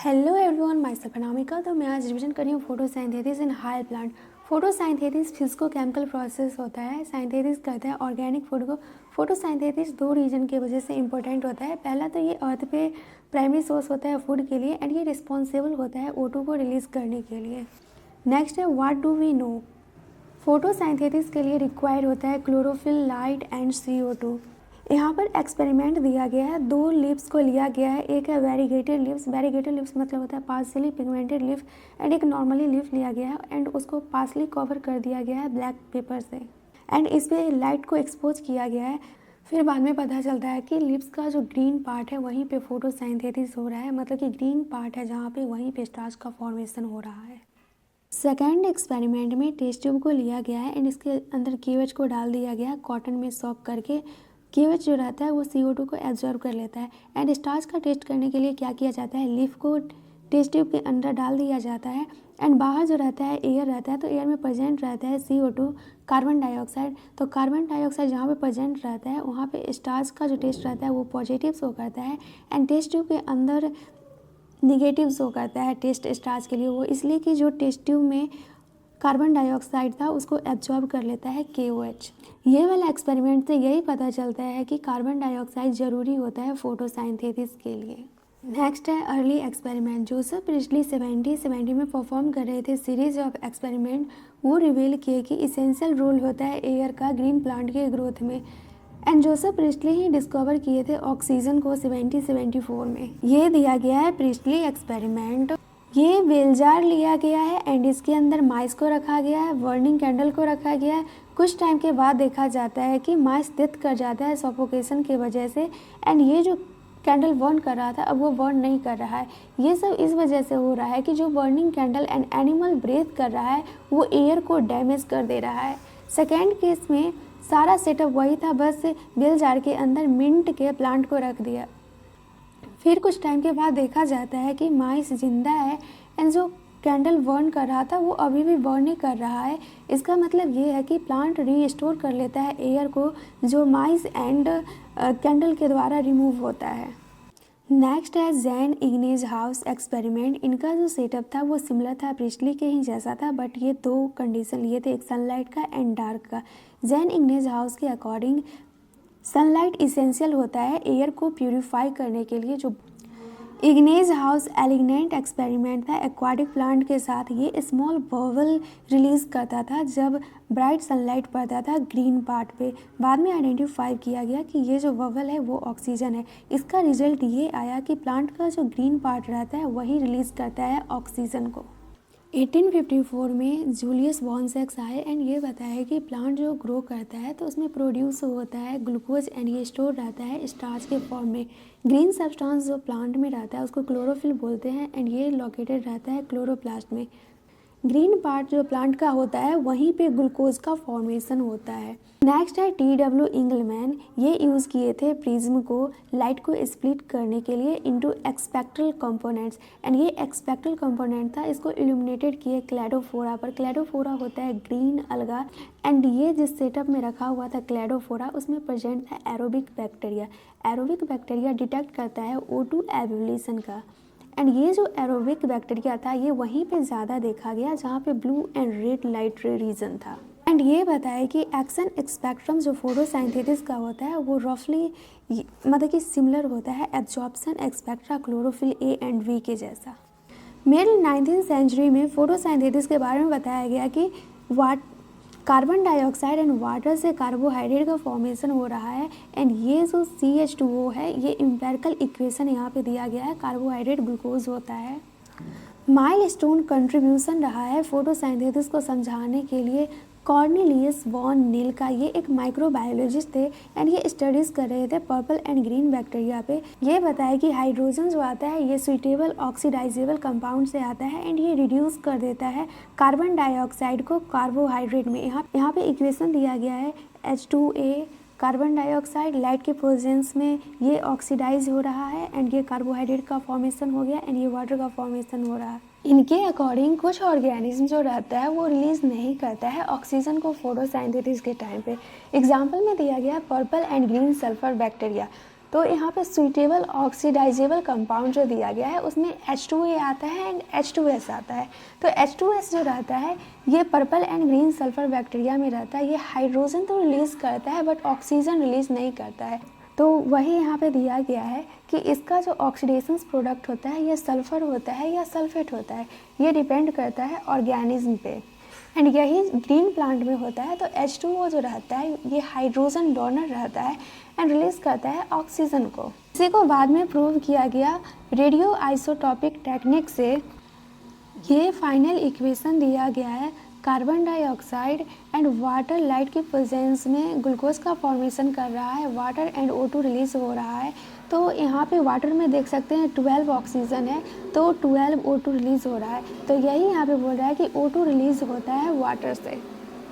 Hello everyone, myself Anamika. तो मैं आज रिवीजन कर रही हूँ photosynthesis in higher plant. Photosynthesis physicochemical process होता है। सिंथेसिस करता है ऑर्गेनिक फूड को। फोटोसिंथेसिस दो रीजन की वजह से इंपॉर्टेंट होता है। पहला तो ये अर्थ पे प्राइमरी सोर्स होता है फूड के लिए, एंड ये रिस्पॉन्सिबल होता है O2 को रिलीज करने के लिए। नेक्स्ट है what do we know. Photosynthesis के लिए रिक्वायर्ड होता है क्लोरोफिल, लाइट एंड CO2। यहाँ पर एक्सपेरिमेंट दिया गया है, दो लीव्स को लिया गया है। एक है वेरीगेटेड लीव्स। वेरीगेटेड लीव्स मतलब होता है पार्सली पिगमेंटेड लीफ, एंड एक नॉर्मली लीफ लिया गया है एंड उसको पार्सली कवर कर दिया गया है ब्लैक पेपर से, एंड इस पे लाइट को एक्सपोज किया गया है। फिर बाद में पता चलता है कि लीव्स का जो ग्रीन पार्ट है वहीं पे फोटोसिंथेसिस हो रहा है, मतलब कि ग्रीन पार्ट है जहाँ पे वहीं पे स्टार्च का फॉर्मेशन हो रहा है। सेकेंड एक्सपेरिमेंट में टेस्ट ट्यूब को लिया गया है एंड इसके अंदर केवेज को डाल दिया गया है कॉटन में सॉक करके। केवेज जो रहता है वो CO2 को एब्जॉर्ब कर लेता है, एंड स्टार्च का टेस्ट करने के लिए क्या किया जाता है, लीफ को टेस्ट ट्यूब के अंदर डाल दिया जाता है, एंड बाहर जो रहता है एयर रहता है, तो एयर में प्रेजेंट रहता है CO2, कार्बन डाइऑक्साइड। तो कार्बन डाइऑक्साइड जहाँ पे प्रेजेंट रहता है वहाँ पे स्टार्च का जो टेस्ट रहता है वो पॉजिटिव शो करता है, एंड टेस्ट ट्यूब के अंदर निगेटिव शो करता है टेस्ट स्टार्च के लिए। वो इसलिए कि जो टेस्ट ट्यूब में कार्बन डाइऑक्साइड था उसको एब्जॉर्ब कर लेता है KOH। ये वाला एक्सपेरिमेंट से यही पता चलता है कि कार्बन डाइऑक्साइड ज़रूरी होता है फोटोसिंथेसिस के लिए। नेक्स्ट है अर्ली एक्सपेरिमेंट। जोसेफ प्रिस्टली 70 में परफॉर्म कर रहे थे सीरीज ऑफ एक्सपेरिमेंट। वो रिवील किए कि इसेंशियल रोल होता है एयर का ग्रीन प्लांट के ग्रोथ में, and Joseph priestly he discover किए थे ऑक्सीजन को 74 में। ये दिया गया है प्रिस्टली एक्सपेरिमेंट। ये बेल जार लिया गया है एंड इसके अंदर माइस को रखा गया है, बर्निंग कैंडल को रखा गया है। कुछ टाइम के बाद देखा जाता है कि माइस डेथ कर जाता है सफोकेशन की वजह से, एंड ये जो कैंडल बर्न कर रहा था अब वो बर्न नहीं कर रहा है। ये सब इस वजह से हो रहा है कि जो burning candle and animal breath कर रहा है वो एयर को डैमेज कर दे रहा है। सेकेंड केस में सारा सेटअप वही था, बस बेल जार के अंदर मिंट के प्लांट को रख दिया। फिर कुछ टाइम के बाद देखा जाता है कि माइस जिंदा है, एंड जो कैंडल बर्न कर रहा था वो अभी भी बर्न नहीं कर रहा है। इसका मतलब ये है कि प्लांट रीस्टोर कर लेता है एयर को जो माइस एंड कैंडल के द्वारा रिमूव होता है। नेक्स्ट है जैन इग्नेज हाउस एक्सपेरिमेंट। इनका जो सेटअप था वो सिमिलर था, प्रिस्टली के ही जैसा था, बट ये दो कंडीशन लिए थे, एक सनलाइट का एंड डार्क का। जैन इग्नेज हाउस के अकॉर्डिंग सनलाइट इसेंशियल होता है एयर को प्यूरिफाई करने के लिए। जो इग्नेज हाउस एलिगनेंट एक्सपेरिमेंट था एक्वाटिक प्लांट के साथ। ये स्मॉल बबल रिलीज करता था जब ब्राइट सनलाइट पड़ता था ग्रीन पार्ट पे। बाद में आइडेंटिफाई किया गया कि ये जो बबल है वो ऑक्सीजन है। इसका रिजल्ट ये आया कि प्लांट का जो ग्रीन पार्ट रहता है वही रिलीज करता है ऑक्सीजन को। 1854 में जूलियस बॉर्नसेक्स आए एंड ये बताया कि प्लांट जो ग्रो करता है तो उसमें प्रोड्यूस होता है ग्लूकोज, एंड ये स्टोर रहता है स्टार्च के फॉर्म में। ग्रीन सब्सटेंस जो प्लांट में रहता है उसको क्लोरोफिल बोलते हैं, एंड ये लोकेटेड रहता है क्लोरोप्लास्ट में। ग्रीन पार्ट जो प्लांट का होता है वहीं पे ग्लूकोज का फॉर्मेशन होता है। नेक्स्ट है TW इंगलमैन। ये यूज़ किए थे प्रिज्म को लाइट को स्प्लिट करने के लिए इनटू एक्सपेक्ट्रल कंपोनेंट्स, एंड ये एक्सपेक्ट्रल कंपोनेंट था, इसको इल्यूमिनेटेड किए क्लेडोफोरा पर। क्लेडोफोरा होता है ग्रीन अलगा, एंड ये जिस सेटअप में रखा हुआ था क्लेडोफोरा उसमें प्रेजेंट था aerobic bacteria. Aerobic bacteria detect करता है O2 एब्यूलेशन का, एंड ये जो एरोबिक बैक्टीरिया था ये वहीं पे ज़्यादा देखा गया जहाँ पे blue and red light ray region था। एंड ये बताया कि एक्शन स्पेक्ट्रम जो फोटोसिंथेसिस का होता है वो रफली मतलब कि सिमिलर होता है absorption spectra chlorophyll A and V के जैसा। मिड 19th सेंचुरी में फोटोसिंथेसिस के बारे में बताया गया कि कार्बन डाइऑक्साइड एंड वाटर से कार्बोहाइड्रेट का फॉर्मेशन हो रहा है, एंड ये जो CH2O है ये एम्पिरिकल इक्वेशन यहाँ पे दिया गया है, कार्बोहाइड्रेट ग्लूकोज होता है। माइलस्टोन कंट्रीब्यूशन रहा है फोटोसिंथेसिस को समझाने के लिए कॉर्नेलियस वॉन नील का। ये एक माइक्रोबायोलॉजिस्ट थे एंड ये स्टडीज़ कर रहे थे पर्पल एंड ग्रीन बैक्टीरिया पे। ये बताया कि हाइड्रोजन जो आता है ये सुइटेबल ऑक्सीडाइजेबल कंपाउंड से आता है, एंड ये रिड्यूस कर देता है कार्बन डाइऑक्साइड को कार्बोहाइड्रेट में। यहाँ पे इक्वेशन दिया गया है H2A कार्बन डाइऑक्साइड लाइट के प्रेजेंस में ये ऑक्सीडाइज हो रहा है, एंड ये कार्बोहाइड्रेट का फॉर्मेशन हो गया, एंड ये वाटर का फॉर्मेशन हो रहा है। इनके अकॉर्डिंग कुछ ऑर्गेनिज्म जो रहता है वो रिलीज नहीं करता है ऑक्सीजन को फोटोसिंथेसिस के टाइम पे। एग्जाम्पल में दिया गया purple and green sulphur bacteria. तो यहाँ पे सुइटेबल ऑक्सीडाइजेबल कंपाउंड जो दिया गया है उसमें H2A आता है एंड H2S आता है। तो H2S जो रहता है ये purple and green sulphur bacteria में रहता है। ये हाइड्रोजन तो रिलीज़ करता है बट ऑक्सीजन रिलीज़ नहीं करता है। तो वही यहाँ पे दिया गया है कि इसका जो ऑक्सीडेशन प्रोडक्ट होता है ये सल्फ़र होता है या सल्फेट होता है, ये डिपेंड करता है ऑर्गेनिज्म पे। एंड यही ग्रीन प्लांट में होता है। तो H2O जो रहता है ये हाइड्रोजन डोनर रहता है एंड रिलीज़ करता है ऑक्सीजन को। इसी को बाद में प्रूव किया गया रेडियो आइसोटॉपिक टेक्निक से। ये फाइनल इक्वेशन दिया गया है, carbon dioxide and water light की प्रेजेंस में ग्लूकोज का फॉर्मेशन कर रहा है, वाटर एंड O2 रिलीज़ हो रहा है। तो यहाँ पे वाटर में देख सकते हैं 12 ऑक्सीजन है तो 12 O2 रिलीज़ हो रहा है। तो यही यहाँ पे बोल रहा है कि O2 रिलीज़ होता है वाटर से।